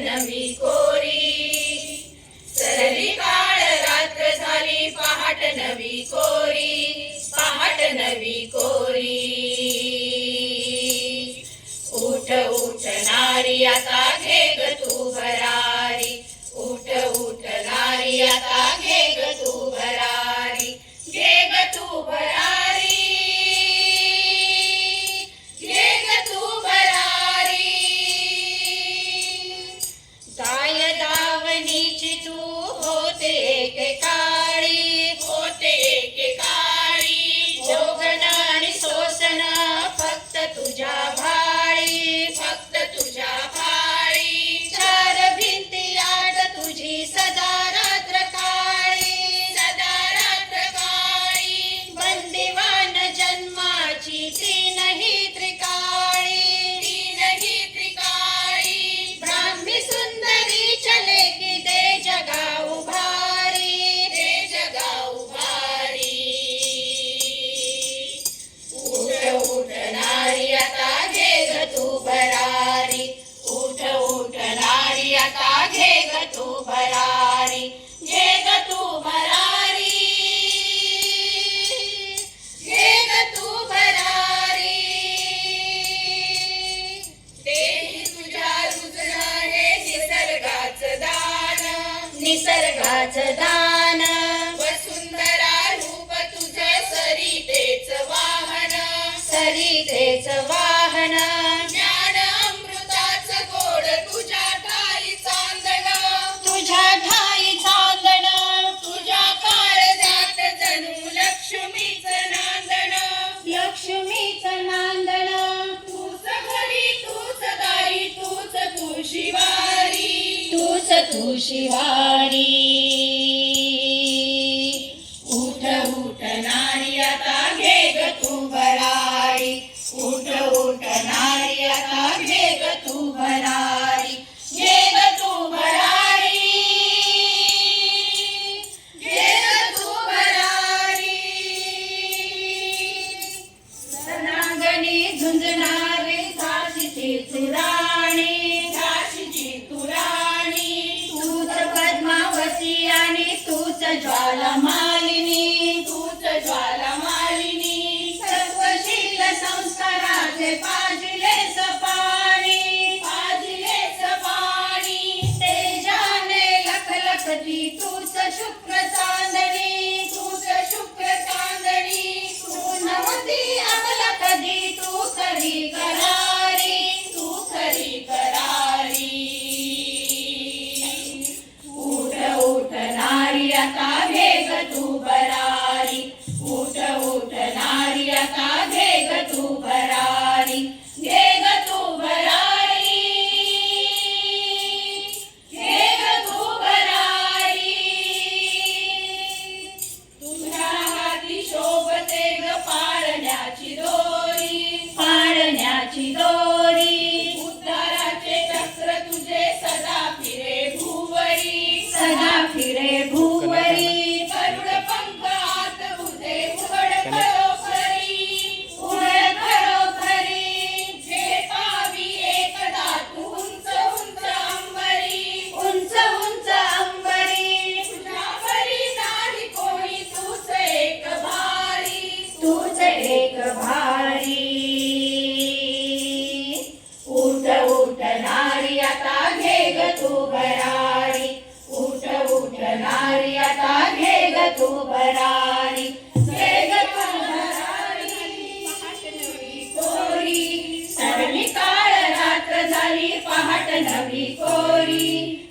नवी कोरी. सरली काळ रात्र झाली पहाट नवी कोरी, पहाट नवी कोरी. उठ उठ नारी आता घे ग तू भरारी, उठ उठ नारी आता घे ग तू भरारी, घे ग तू भरारी, घे ग तू भरारी. गाय दावणीची तू होते एकेकाळी, होते एकेकाळी. भोगन आणि शोषण फक्त तुझ्या भाळी, फक्त तुझ्या भाळी. चार भिंती आड तुझी सदा रात्र काळी, सदा रात्र काळी. बंदिवान जन्माची तीनही त्रिकाळी, तीनही त्रिकाळी. ब्राह्मी सुंदरी चले की दे जगा उभारी, दे जगा उभारी. उठ उठ नारी आता घे ग तू भरारी, उठ उठ नारी आता घे ग तू भरारी, घे ग तू भरारी, घे ग तू भरारी. देही तुझ्या रुजणं हे निसर्गाचं दान, निसर्गाचं दान. वसुंधरा रूप तुझं सरितेच वाहन, सरितेच वाहन. ज्ञान अमृताचं गोड तुझ्या ठाई चांदण, तुझ्या ठाई चांदण. तुझ्या काळजात जणू लक्ष्मीचं नांदण, लक्ष्मीचं नांदण. तूच घरी तूच दारी, तूच तू शिवारी, तूच तू शिवारी. उठ उठ नारी आता घे ग तू भरारी, उठ उठ नारी आता घे ग तू भरारी, घे ग तू भरारी, घे ग तू भरारी. सनागणी झुंजणारी झाशीची तुराणी, झाशीची तुराणी. तूच पद्मावती आणि तूच ज्वालामालिनी, तूच ज्वालामालिनी. सत्वशील संस्काराचे पाजिले सपाणी, पाजिले सपाणी. तेजाने लखलखती तूच शुक्र चांदणी, तूच शुक्र चांदणी. तू नव्हती अबला कधी, तू खरी करारी, तू खरी करारी. उठ उठ नारी आता घे ग तू भरारी, उठ उठ नारी आता घे ग तू भरारी, घे ग तू भरारी, घे ग तू भरारी. तुझ्या हाती शोभते ग पाळण्याची दोरी, पाळण्याची दोरी. उद्धाराचे चक्र तुझे सदा फिरे भुवरी, सदा फिरे भुवरी. गरुड पंख आत तुझे उघड खरोखरी, उघड खरोखरी. झेपावी एकदा तू उंच उंच अंबरी, उंच उंच अंबरी. तुझ्यावरी नाही कोणी, तूच एक भारी, तूच एक भारी. उठ उठ नारी आता घे ग तू भरारी, उठ उठ नारी आता घे ग तू भरारी, घे ग तू भरारी. पहाट नवी कोरी, सरली काळ रात्र झाली पहाट नवी कोरी.